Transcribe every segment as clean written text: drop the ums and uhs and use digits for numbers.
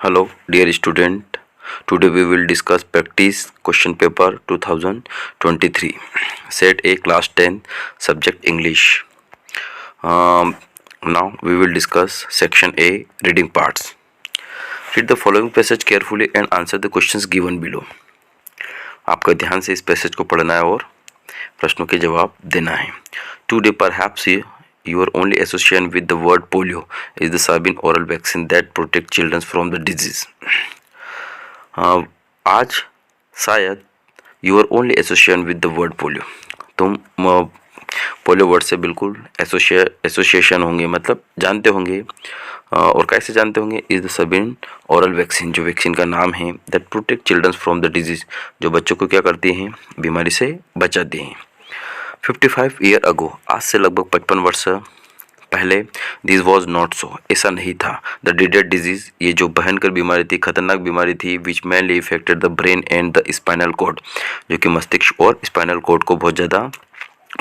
Hello, dear student. Today we will discuss practice question paper 2023. Set A class 10 subject English. Now we will discuss section A reading parts. Read the following passage carefully and answer the questions given below. आपका ध्यान से इस passage को पढ़ना है और प्रश्नों के जवाब देना है. Today perhaps your only association with the word polio is the Sabin oral vaccine that protects children from the disease. आज शायद your only association with the word polio, तुम पोलियो वर्ड से बिल्कुल एसोसिएशन होंगे, मतलब जानते होंगे. और कैसे जानते होंगे? Is the Sabin oral vaccine, जो वैक्सीन का नाम है, that protect children from the disease, जो बच्चों को क्या करती हैं? बीमारी से बचाती हैं. 55 ईयर अगो, आज से लगभग 55 वर्ष पहले, दिस वॉज नॉट सो, ऐसा नहीं था. द ड्रीडेड डिजीज, ये जो भयंकर बीमारी थी, खतरनाक बीमारी थी, which mainly affected the brain and the spinal cord, जो कि मस्तिष्क और स्पाइनल कॉर्ड को बहुत ज़्यादा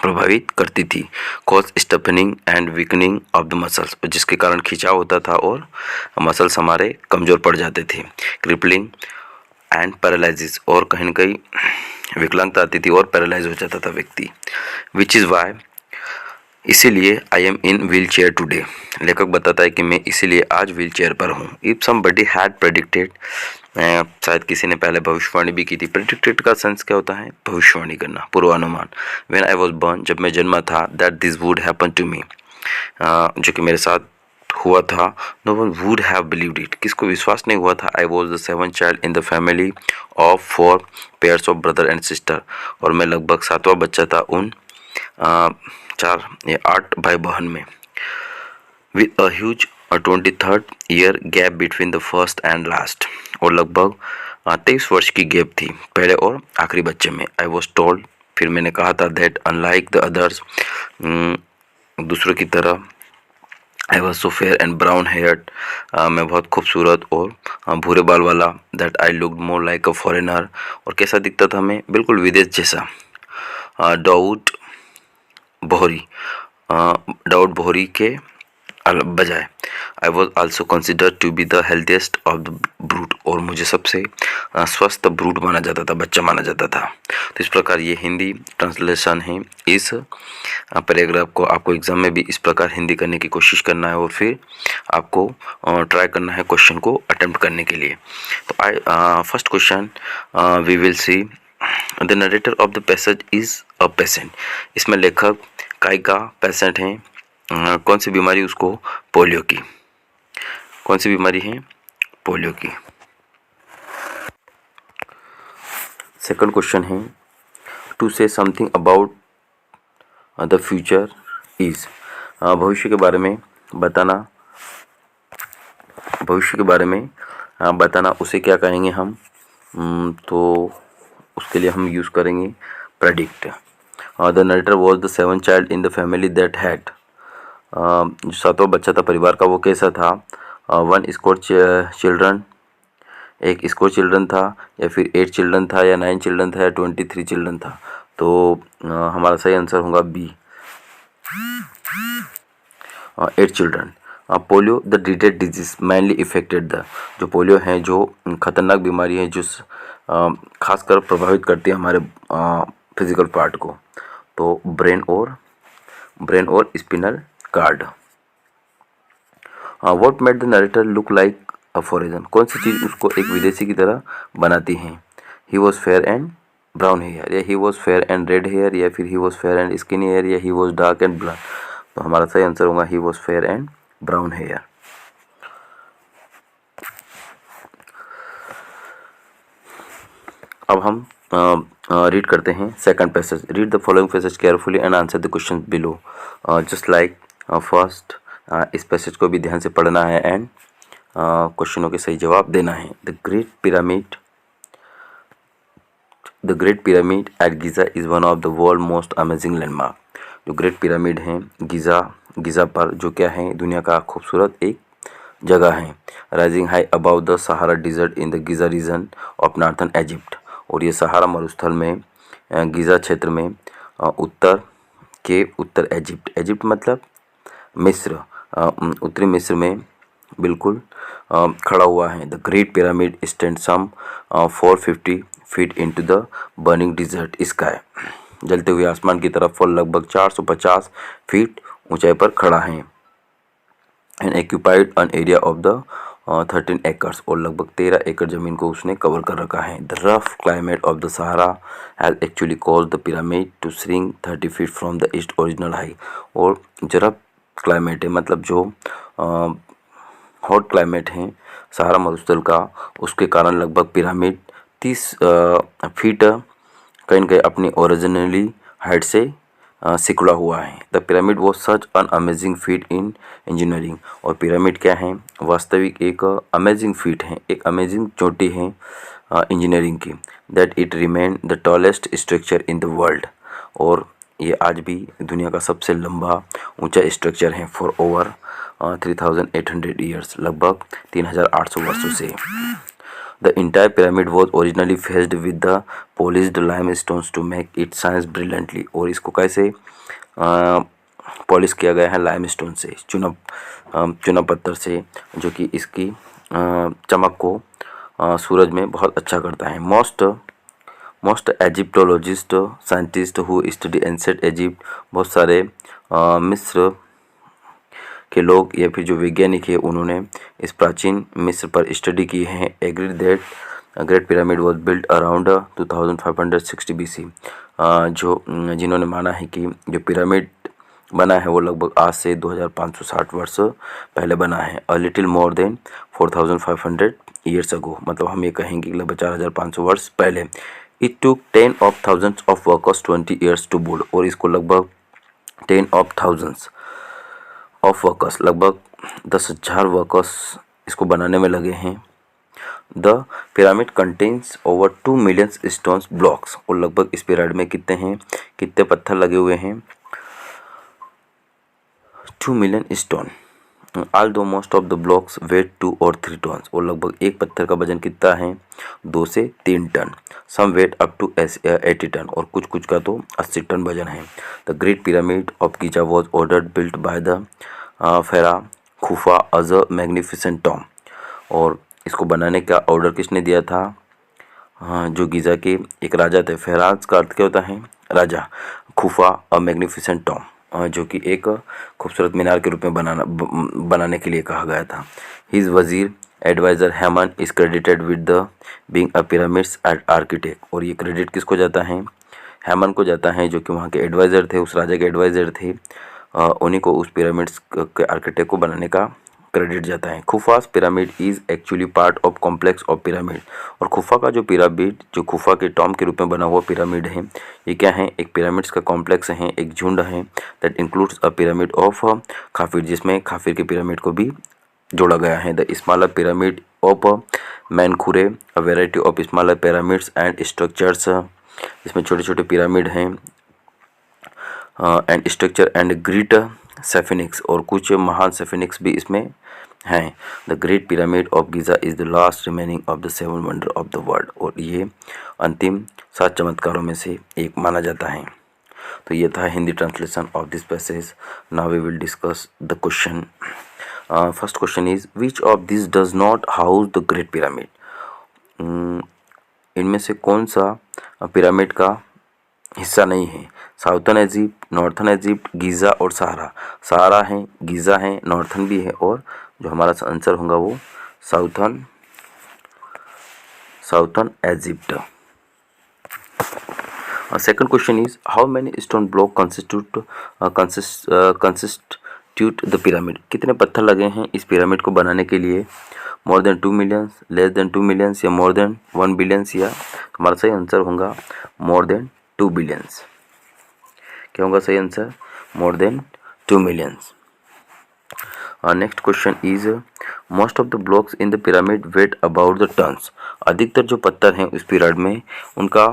प्रभावित करती थी. Cause stiffening and weakening of the muscles, जिसके कारण खिंचाव होता था और मसल्स हमारे कमज़ोर पड़ जाते थे. क्रिपलिंग एंड पैरालिसिस, और कहीं न कहीं विकलांगता आती थी और पैरालाइज हो जाता था व्यक्ति. विच इज़ वाई, इसीलिए I am in wheel chair today, लेखक बताता है कि मैं इसीलिए आज व्हील चेयर पर हूँ. इफ समबडी हैड प्रेडिक्टेड, शायद किसी ने पहले भविष्यवाणी भी की थी. प्रेडिक्टेड का सेंस क्या होता है? भविष्यवाणी करना, पूर्वानुमान. व्हेन आई वॉज बॉर्न, जब मैं जन्मा था, that this would happen to me, जो कि मेरे साथ हुआ था. No one would have believed it, किसको विश्वास नहीं हुआ था. I was the 7th child in the family of 4 pairs of brother and sister, और मैं लगभग 7वां बच्चा था उन 8 भाई बहन में. With a huge 23rd year gap between the first and last, और लगभग 23 वर्ष की गैप थी पहले और आखिरी बच्चे में. आई वॉज टोल्ड, फिर मैंने कहा था, दैट अनलाइक द अदर्स, दूसरों की तरह, I was so fair and brown heard, मैं बहुत खूबसूरत और भूरे बाल वाला. That I looked more like a foreigner, और कैसा दिखता था मैं? बिल्कुल विदेश जैसा. डाउड बोहरी के बजाय. I was also consider to be the healthiest of the brute, और मुझे सबसे स्वस्थ ब्रूट माना जाता था, बच्चा माना जाता था. तो इस प्रकार ये हिंदी ट्रांसलेशन है. इस पैराग्राफ को आपको एग्जाम में भी इस प्रकार हिंदी करने की कोशिश करना है, और फिर आपको ट्राई करना है क्वेश्चन को अटेम्प्ट करने के लिए. तो first question we will see, the narrator of the passage is a patient. इसमें लेखक काय का पेशेंट है. कौन सी बीमारी? उसको पोलियो की. कौन सी बीमारी है? पोलियो की. सेकंड क्वेश्चन है, to say something about the future is, भविष्य के बारे में बताना. भविष्य के बारे में बताना, उसे क्या कहेंगे हम? तो उसके लिए हम यूज़ करेंगे predict. The narrator was the 7th child in the family that had, जो 7वां बच्चा था परिवार का, वो कैसा था? 1 स्कोर चिल्ड्रन, एक स्कोर चिल्ड्रन था, या फिर 8 चिल्ड्रन था, या 9 चिल्ड्रन था, या 23 चिल्ड्रन था. तो हमारा सही आंसर होगा B, 8 children. Polio the dreaded disease mainly affected the, जो पोलियो है, जो खतरनाक बीमारी है, जो खासकर प्रभावित करती है हमारे फिजिकल पार्ट को, तो ब्रेन और spinal cord. What made the narrator look like a foreigner, कौन सी चीज़ उसको एक विदेशी की तरह बनाती हैं? He was fair and brown hair, या he was fair and red hair, या फिर he was fair and skinny hair, या he was dark and black. तो हमारा सही आंसर होगा he was fair and brown hair. अब हम रीड करते हैं second passage. Read the following passage carefully and answer the question below, just like first. इस पैसेज को भी ध्यान से पढ़ना है एंड क्वेश्चनों के सही जवाब देना है. The great pyramid at Giza is one of the world most amazing landmark. जो ग्रेट पिरामिड हैं गीज़ा पर, जो क्या है? दुनिया का खूबसूरत एक जगह है. Rising high above the Sahara desert in the Giza region of northern Egypt, और ये सहारा मरुस्थल में गीज़ा क्षेत्र में उत्तर इजिप्ट मतलब मिस्र, उत्तरी मिस्र में बिल्कुल खड़ा हुआ है। The great pyramid stand some 450 feet into the burning desert sky. जलते हुए आसमान की तरफ और लगभग 450 फीट ऊंचाई पर खड़ा है। And occupied an area of the 13 acres, और लगभग 13 एकड़ जमीन को उसने कवर कर रखा है। The rough climate of the Sahara has actually caused the pyramid to shrink 30 feet from the ईस्ट ओरिजिनल हाई। और जो रफ क्लाइमेट है, मतलब जो हॉट क्लाइमेट है सहारा मरुस्थल का, उसके कारण लगभग पिरामिड 30 फीट कहीं न कहीं अपनी ओरिजिनली हाइट से सिकुड़ा हुआ है। The pyramid was such an amazing feat in engineering. और पिरामिड क्या है, वास्तविक एक अमेजिंग फीट है, एक अमेजिंग चोटी है इंजीनियरिंग की। That it remain the tallest structure in the world. और ये आज भी दुनिया का सबसे लंबा ऊंचा स्ट्रक्चर है फॉर ओवर 3800 ईयर्स, लगभग 3800 वर्षों से। The entire pyramid was originally faced with the polished limestones to make it shine brilliantly। और इसको कैसे पॉलिश किया गया है, लाइमस्टोन से, चुना पत्थर से, जो कि इसकी चमक को सूरज में बहुत अच्छा करता है। Most Egyptologist scientist who study ancient Egypt, बहुत सारे मिस्र के लोग या फिर जो वैज्ञानिक है उन्होंने इस प्राचीन मिस्र पर स्टडी की है। Agreed that great pyramid was built around 2560 BC। जिन्होंने माना है कि जो पिरामिड बना है वो लगभग आज से 2560 वर्ष पहले बना है। A little more than 4500 years ago, मतलब हम ये कहेंगे कि लगभग 4500 वर्ष पहले। It took 10 of thousands of workers 20 years to build। और इसको लगभग 10 of thousands ऑफ वर्कर्स, लगभग 10,000 वर्कर्स इसको बनाने में लगे हैं। The pyramid contains over 2 million stones blocks. और लगभग इस पिरामिड में कितने पत्थर लगे हुए हैं, 2 million stone. Although most of the blocks weigh 2 और 3 टन्स। और लगभग एक पत्थर का वजन कितना है, 2 से 3 ton. Some weigh up to 80 ton, और कुछ का तो 80 टन वजन है। The great pyramid of Giza was ordered built by the pharaoh Khufu a a magnificent Tom. और इसको बनाने का ऑर्डर किसने दिया था, जो गीज़ा के एक राजा थे। फेराज का अर्थ क्या होता है, राजा। खुफा अ मैग्निफिसेंट टॉम, जो कि एक खूबसूरत मीनार के रूप में बनाने के लिए कहा गया था। हिज वजीर advisor Hemon is credited with the being a pyramids architect. और ये क्रेडिट किसको जाता है, हैमन को जाता है, जो कि वहाँ के एडवाइज़र थे, उस राजा के एडवाइज़र थे। उन्हीं को उस पिरामिड्स के आर्किटेक्ट को बनाने का क्रेडिट जाता है। Khufu's pyramid is actually part of complex of pyramid. और खुफा का जो पिरामिड, जो खुफा के टॉम के रूप में बना हुआ पिरामिड है, ये क्या है, एक पिरामिड्स का कॉम्प्लेक्स है, एक झुंड है। That includes a pyramid of Khafre, जिसमें खाफिर के पिरामिड को भी जोड़ा गया है। The smaller pyramid of Menkaure, a variety of smaller pyramids and structures, इसमें छोटे छोटे पिरामिड हैं and structure and great Sphinx, और कुछ महान सेफिनिक्स भी इसमें हैं। The great pyramid of Giza is the last remaining of the 7 wonder of the world. और ये अंतिम 7 चमत्कारों में से एक माना जाता है। तो ये था Hindi translation of this passage. Now we will discuss the question. First question is which of this does not house the great pyramid. इनमें से कौन सा पिरामिड का हिस्सा नहीं है। Southern Egypt, northern Egypt, Giza और सहारा। सहारा है, गीज़ा है, नॉर्थर्न भी है, और जो हमारा आंसर होगा वो southern Egypt. Second question is how many stone block constitute the pyramid. कितने पत्थर लगे हैं इस पिरामिड को बनाने के लिए। मोर than 2 million, less than 2 million, या मोर देन 1 बिलियन, या हमारा सही आंसर होगा मोर देन 2 बिलियंस। क्या होगा सही answer, more than 2 millions. Next question is most of the blocks in the pyramid weigh about the tons. अधिकतर जो पत्थर हैं उस पिरामिड में उनका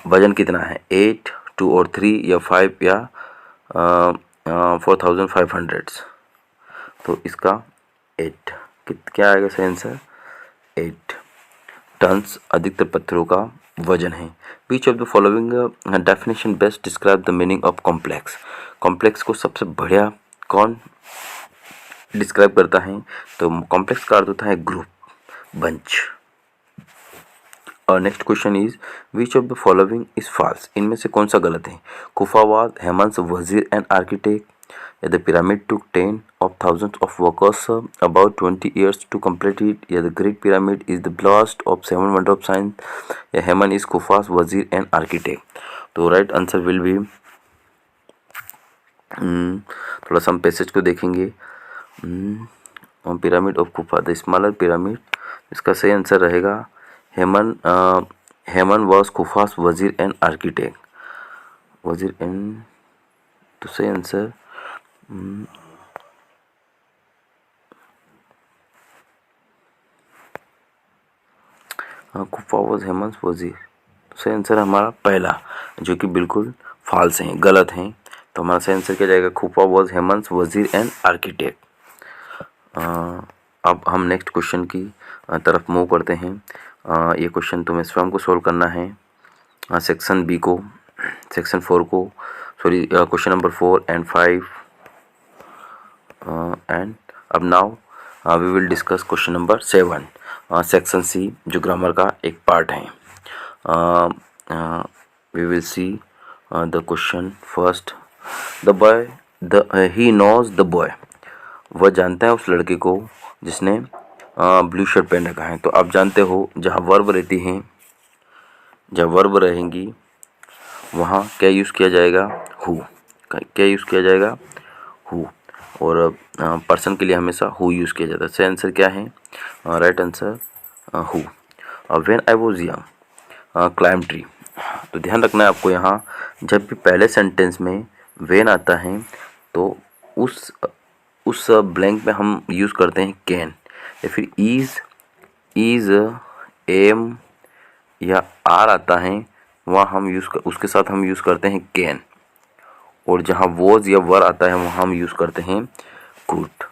वजन कितना है, 8, 2 और 3, या 5, या 4500। तो इसका 8 क्या आएगा सही आंसर, 8 टन्स अधिकतर पत्थरों का वजन है। विच of the following definition best describe the meaning of complex. Complex को सबसे बढ़िया कौन डिस्क्राइब करता है। तो कॉम्प्लेक्स का अर्थ होता है ग्रुप, बंच। और next question is which of the following is false, इनमें से कौन सा गलत है? कुफा वाज हेमंस वजीर एंड आर्किटेक्ट, या the pyramid took 10 of thousands of workers about 20 years to complete it, या the great pyramid is the last of 7 wonder of science, या हेमन इज कुफास वजीर एंड आर्किटेक्ट। तो राइट आंसर विल बी, थोड़ा सा हम passage को देखेंगे। Pyramid of Khufu, the smaller pyramid, इसका सही आंसर रहेगा हेमन वॉज कुफास वजीर एंड आर्किटेक्ट, वजीर एंड, तो सही आंसर कुफा वॉज हेमन वजीर, सही आंसर हमारा पहला, जो कि बिल्कुल फॉल्स है, गलत है। तो हमारा सही आंसर क्या जाएगा? कुफा वॉज हेमन वजीर एंड आर्किटेक्ट। अब हम नेक्स्ट क्वेश्चन की तरफ मूव करते हैं। ये क्वेश्चन तुम्हें स्वयं को सोल्व करना है, सेक्शन बी को, सेक्शन 4 को, sorry question number 4 and 5 and अब now we will discuss question number 7, section C, जो ग्रामर का एक पार्ट है। We will see the question first. The boy, he knows the boy, वह जानता है उस लड़के को जिसने ब्लू शर्ट पहन रखा है। तो आप जानते हो जहाँ वर्ब रहती हैं, जब वर्ब रहेंगी वहाँ क्या यूज़ किया जाएगा? हु। क्या यूज़ किया जाएगा? हु। और पर्सन के लिए हमेशा हु यूज़ किया जाता है। सही आंसर क्या है? Right answer who. When I was young climb tree, तो ध्यान रखना है आपको यहाँ, जब भी पहले सेंटेंस में व्हेन आता है तो उस ब्लैंक में हम यूज़ करते हैं कैन, या फिर इज़ एम या आर आता है, वहाँ हम उसके साथ हम यूज़ करते हैं कैन। और जहाँ वॉज या वर आता है वहाँ हम यूज़ करते हैं कुड।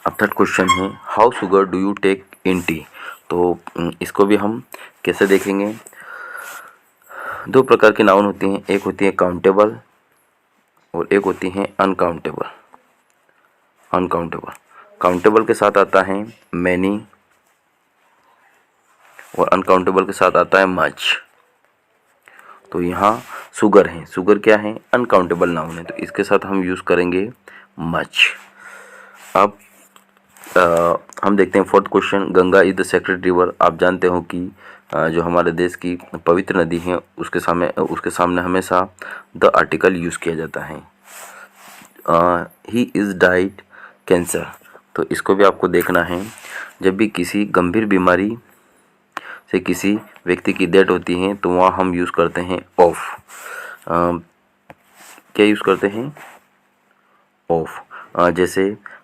अब थर्ड क्वेश्चन है how sugar do you take in tea. तो इसको भी हम कैसे देखेंगे? दो प्रकार की नाउन होती हैं, एक होती है काउंटेबल और एक होती है अनकाउंटेबल। काउंटेबल के साथ आता है मैनी और अनकाउंटेबल के साथ आता है मच। तो यहाँ शुगर है, शुगर क्या है? अनकाउंटेबल नाउन है, तो इसके साथ हम यूज़ करेंगे मच। अब हम देखते हैं fourth question. Ganga is the sacred river, आप जानते हो कि जो हमारे देश की पवित्र नदी है उसके सामने हमेशा द आर्टिकल यूज़ किया जाता है। ही इज़ डाइड कैंसर, तो इसको भी आपको देखना है। जब भी किसी गंभीर बीमारी से किसी व्यक्ति की डेथ होती है तो वहाँ हम यूज़ करते हैं ऑफ। क्या यूज़ करते हैं? ऑफ। जैसे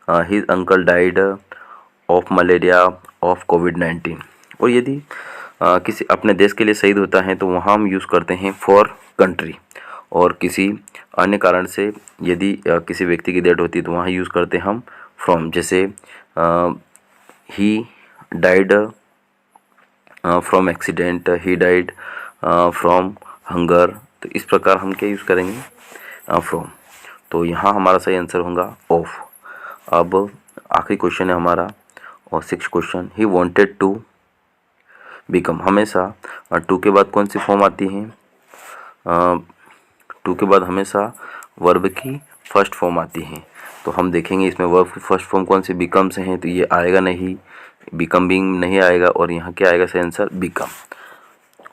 his uncle died of malaria of कोविड-19। और यदि किसी अपने देश के लिए शहीद होता है तो वहाँ हम यूज़ करते हैं फॉर कंट्री। और किसी अन्य कारण से यदि किसी व्यक्ति की डेथ होती है तो वहाँ यूज़ करते हैं हम फ्रॉम। जैसे he died from accident, he died from hunger. तो इस प्रकार हम क्या यूज़ करेंगे? फ्रॉम। तो यहाँ हमारा सही आंसर होगा ऑफ। अब आखिरी क्वेश्चन है हमारा और 6th question. He wanted to become, हमेशा टू के बाद कौन सी फॉर्म आती है? टू के बाद हमेशा वर्ब की फर्स्ट फॉर्म आती है। तो हम देखेंगे इसमें वर्ब की फर्स्ट फॉर्म कौन सी बिकम से है, तो ये आएगा नहीं, बिकम बीइंग नहीं आएगा, और यहाँ क्या आएगा? सही आंसर बिकम।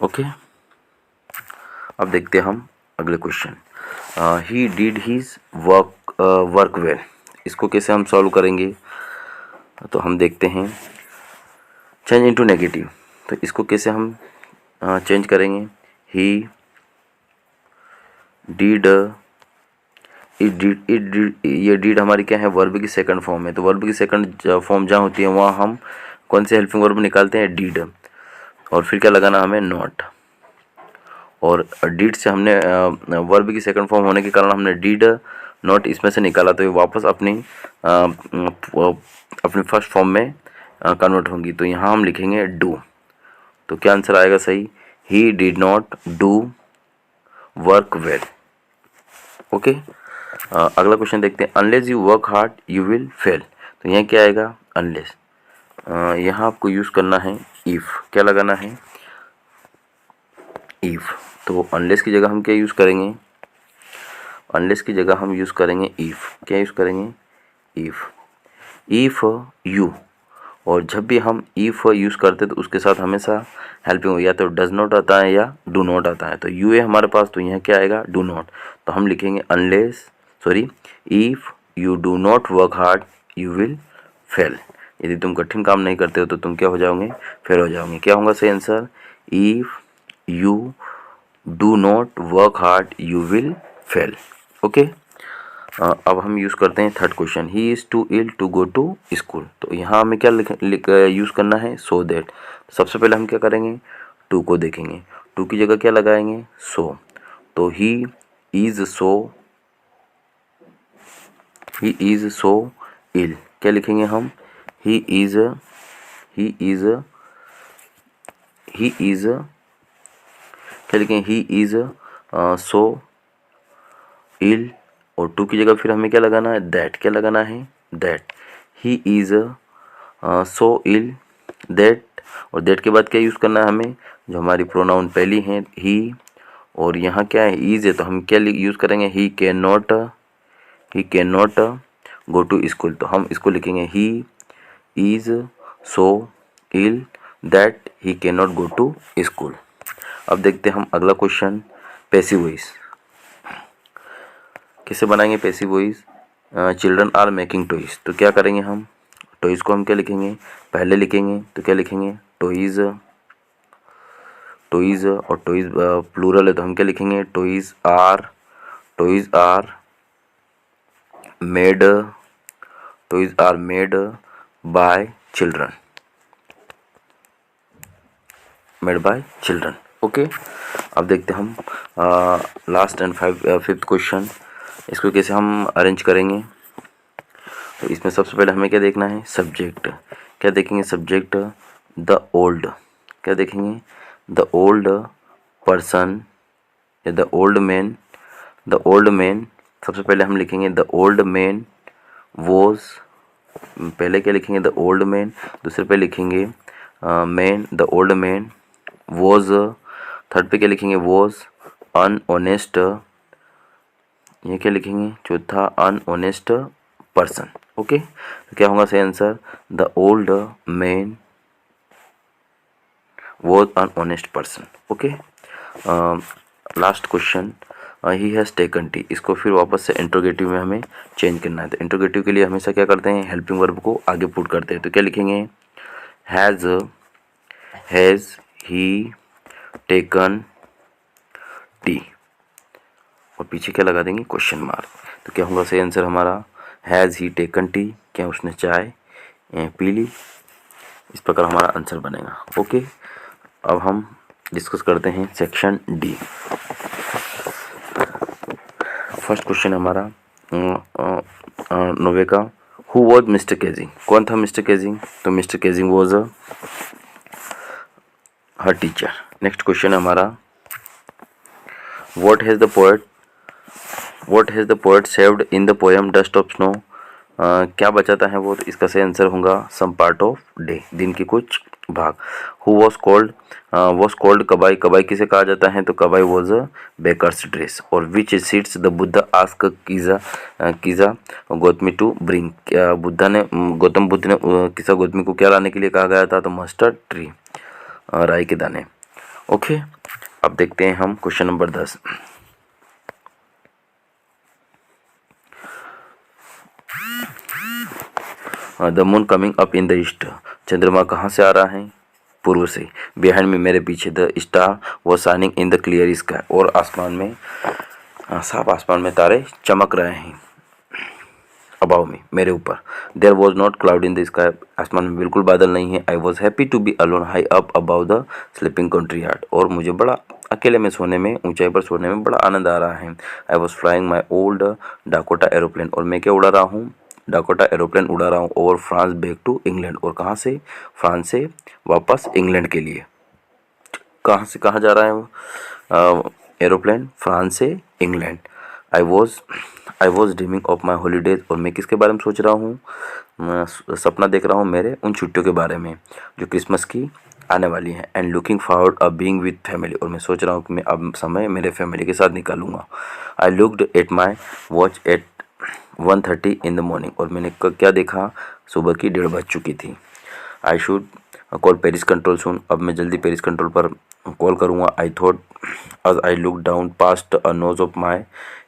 ओके, अब देखते हैं हम अगले question. He did his work well, इसको कैसे हम सॉल्व करेंगे? तो हम देखते हैं चेंज इनटू नेगेटिव। तो इसको कैसे हम चेंज करेंगे? ही डिड, ये डिड हमारी क्या है? वर्ब की सेकंड फॉर्म है। तो वर्ब की सेकंड फॉर्म जहाँ होती है वहाँ हम कौन से हेल्पिंग वर्ब निकालते हैं? डिड। और फिर क्या लगाना हमें? नॉट। और डिड से हमने वर्ब की सेकंड फॉर्म होने के कारण हमने डिड नॉट इसमें से निकाला, तो ये वापस अपनी फर्स्ट फॉर्म में कन्वर्ट होंगी। तो यहाँ हम लिखेंगे डू। तो क्या आंसर आएगा सही? He did not do work well. Okay, अगला क्वेश्चन देखते हैं, unless you work hard you will fail. तो यहाँ क्या आएगा, अनलेस। यहाँ आपको यूज़ करना है इफ़, क्या लगाना है, इफ़। तो अनलेस की जगह हम क्या यूज़ करेंगे, अनलेस की जगह हम यूज़ करेंगे इफ़। क्या यूज़ करेंगे, इफ़ यू। और जब भी हम इफ़ यूज़ करते हैं तो उसके साथ हमेशा हेल्पिंग या तो डज नॉट आता है या डू नॉट आता है। तो यू है हमारे पास, तो यहाँ क्या आएगा, डू नॉट। तो हम लिखेंगे unless, sorry, if you do not work hard you will fail. यदि तुम कठिन काम नहीं करते हो तो तुम क्या हो जाओगे, फेल हो जाओगे। क्या होगा सही answer, if you do not work hard you will fail. Okay. अब हम यूज़ करते हैं third question, he is too ill to go to school. तो यहाँ हमें क्या यूज़ करना है, सो दैट। सबसे पहले हम क्या करेंगे, टू को देखेंगे, टू की जगह क्या लगाएंगे, सो। तो ही इज़ सो इल, क्या लिखेंगे हम, ही इज़ क्या लिखेंगे, ही इज़ सो इल। और टू की जगह फिर हमें क्या लगाना है, दैट। क्या लगाना है, that he is so ill that. और दैट के बाद क्या यूज़ करना है हमें, जो हमारी प्रोनाउन पहली है ही, और यहाँ क्या है, इज़ है, तो हम क्या यूज़ करेंगे, he can not go to school. तो हम इसको लिखेंगे, he is so ill that he can not go to school. अब देखते हैं हम अगला क्वेश्चन, पैसिव वॉइस कैसे बनाएंगे। Passive voice, children are making toys. तो क्या करेंगे हम, टॉयज़ को हम क्या लिखेंगे, पहले लिखेंगे। तो क्या लिखेंगे, टॉयज़, और टॉयज़ प्लूरल है तो हम क्या लिखेंगे, toys are made by children, okay. अब देखते हैं हम लास्ट एंड फिफ्थ क्वेश्चन, इसको कैसे हम अरेंज करेंगे। तो इसमें सबसे पहले हमें क्या देखना है, सब्जेक्ट। क्या देखेंगे, सब्जेक्ट द ओल्ड। क्या देखेंगे, द ओल्ड पर्सन या द ओल्ड मैन। सबसे पहले हम लिखेंगे द ओल्ड मैन वॉज। पहले क्या लिखेंगे, द ओल्ड मैन। दूसरे पे लिखेंगे man, the old man was. Third पे क्या लिखेंगे, वॉज अनऑनेस्ट। ये क्या लिखेंगे, चौथा अनऑनेस्ट पर्सन। ओके। तो क्या होगा सही answer, the old man was unhonest person. Okay. Last question, he has taken tea. इसको फिर वापस से इंट्रोगेटिव में हमें चेंज करना है। तो इंट्रोगेटिव के लिए हमेशा क्या करते हैं, हेल्पिंग वर्ब को आगे पुट करते हैं। तो क्या लिखेंगे, हैज़ ही टेकन टी, और पीछे क्या लगा देंगे, क्वेश्चन मार्क। तो क्या होगा सही आंसर हमारा, हैज़ ही टेकन टी, क्या उसने चाय पी ली। इस प्रकार हमारा आंसर बनेगा। ओके। अब हम डिस्कस करते हैं सेक्शन डी। फर्स्ट क्वेश्चन हमारा नोवे का, हु वॉज मिस्टर केजिंग। कौन था मिस्टर केजिंग, तो mister Keesing was her teacher. Next question हमारा, what has the poet saved in the poem dust of snow. क्या बचाता है वो, तो इसका सही आंसर होगा सम पार्ट ऑफ डे, दिन के कुछ भाग। Who was called kabai. Kabai किसे कहा जाता है, तो kabai was a baker's dress. और which seeds the Buddha ask Kisa Gotami to bring. Gautam Buddh ने किसा गौतमी को क्या लाने के लिए कहा गया था, तो मस्टर्ड ट्री, राई के दाने। ओके। अब देखते हैं हम question number 10। The moon coming up in the east. चंद्रमा कहाँ से आ रहा है, पूर्व से। बिहाइंड में, मेरे पीछे, द स्टार वो shining in the clear sky. और आसमान में, साफ आसमान में तारे चमक रहे हैं। अबाउ में, मेरे ऊपर। There was not cloud in the sky. आसमान में बिल्कुल बादल नहीं है। I was happy to be alone high up above the sleeping country yard. और मुझे बड़ा अकेले में सोने में, ऊंचाई पर सोने में बड़ा आनंद आ रहा है। I was flying my old Dakota aeroplane. और मैं क्या उड़ा रहा हूँ, डाकोटा एरोप्लेन उड़ा रहा हूँ। Over France back to England. और कहाँ से, फ्रांस से वापस इंग्लैंड के लिए। कहाँ से कहाँ जा रहा है वो एरोप्लेन, फ्रांस से England. I was dreaming of my holidays, और मैं किसके बारे में सोच रहा हूँ, सपना देख रहा हूँ मेरे उन छुट्टियों के बारे में जो क्रिसमस की आने वाली हैं। And looking forward a being with family, और मैं सोच रहा हूँ कि मैं अब समय मेरे फैमिली के साथ निकालूंगा। I looked at my watch at 1:30 in the morning, और मैंने क्या देखा, सुबह की 1:30 बज चुकी थी। I should call Paris control soon, अब मैं जल्दी पेरिस कंट्रोल पर कॉल करूँगा। I thought as I look down past a nose of my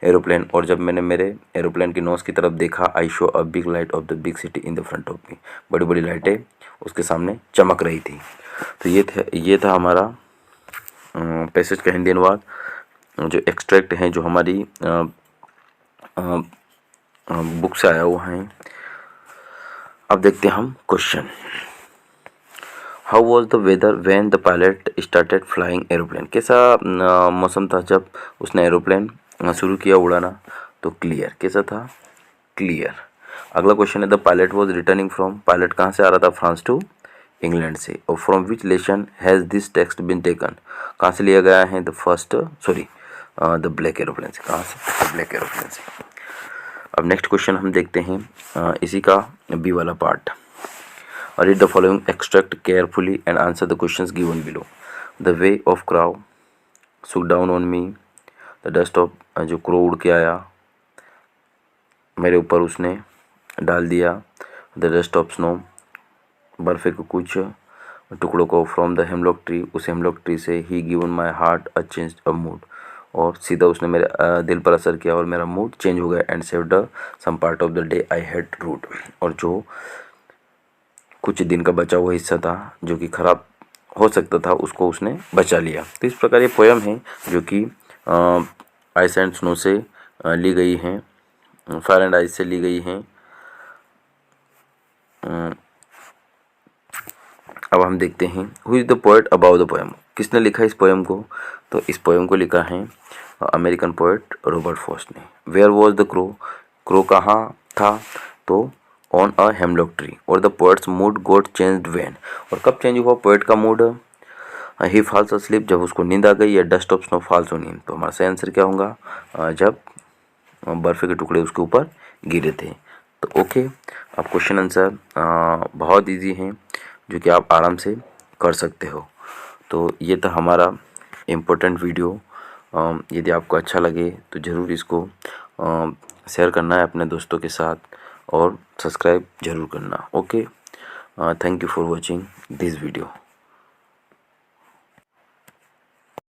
aeroplane, और जब मैंने मेरे एरोप्लेन की नोज की तरफ देखा, I show a big light of the big city in the front of me, बड़ी बड़ी लाइटें उसके सामने चमक रही थी। तो ये था हमारा पैसेज का हिंदी अनुवाद। जो एक्सट्रैक्ट हैं जो हमारी बुक से आया हुआ है। अब देखते हैं हम question. How was the weather when the pilot started flying aeroplane, कैसा मौसम था जब उसने एरोप्लेन शुरू किया उड़ाना, तो क्लियर, कैसा था, क्लियर। अगला क्वेश्चन है the pilot was returning from, pilot कहाँ से आ रहा था, फ्रांस टू इंग्लैंड से। और from which lesson has this text been taken, कहाँ से लिया गया है, द ब्लैक एरोप्लेन से, कहाँ से, द ब्लैक एरोप्लेन से। अब नेक्स्ट क्वेश्चन हम देखते हैं इसी का बी वाला part. Read the following extract carefully and answer the questions given below. The way of crow shook down on me. The dust of जो क्रो उड़ के आया मेरे ऊपर उसने डाल दिया। The dust of snow, बर्फ़ के कुछ टुकड़ों को। From the hemlock tree, उस hemlock tree से। He given my heart a change of mood, और सीधा उसने मेरे दिल पर असर किया और मेरा मूड चेंज हो गया। And saved some part of the day I had rued, और जो कुछ दिन का बचा हुआ हिस्सा था जो कि ख़राब हो सकता था उसको उसने बचा लिया। तो इस प्रकार ये पोयम है जो कि आइस एंड स्नो से ली गई हैं, फायर एंड आइस से ली गई हैं। अब हम देखते हैं who is the poet about the poem, किसने लिखा इस पोएम को, तो इस पोएम को लिखा है अमेरिकन पोएट रॉबर्ट फ्रॉस्ट ने। Where was the crow, crow कहाँ था, तो ऑन अ हेमलॉक ट्री। और the poet's mood got changed when, और कब चेंज हुआ पोएट का मूड, ही फॉल्स अस्लीप, जब उसको नींद आ गई, या dust of snow falls on him. तो हमारा सही आंसर क्या होगा, जब बर्फ़ के टुकड़े उसके ऊपर गिरे थे। तो ओके, अब क्वेश्चन आंसर बहुत इजी हैं जो कि आप आराम से कर सकते हो। तो ये था हमारा इम्पोर्टेंट वीडियो। यदि आपको अच्छा लगे तो ज़रूर इसको शेयर करना है अपने दोस्तों के साथ, और सब्सक्राइब ज़रूर करना। Okay, thank you for watching this video.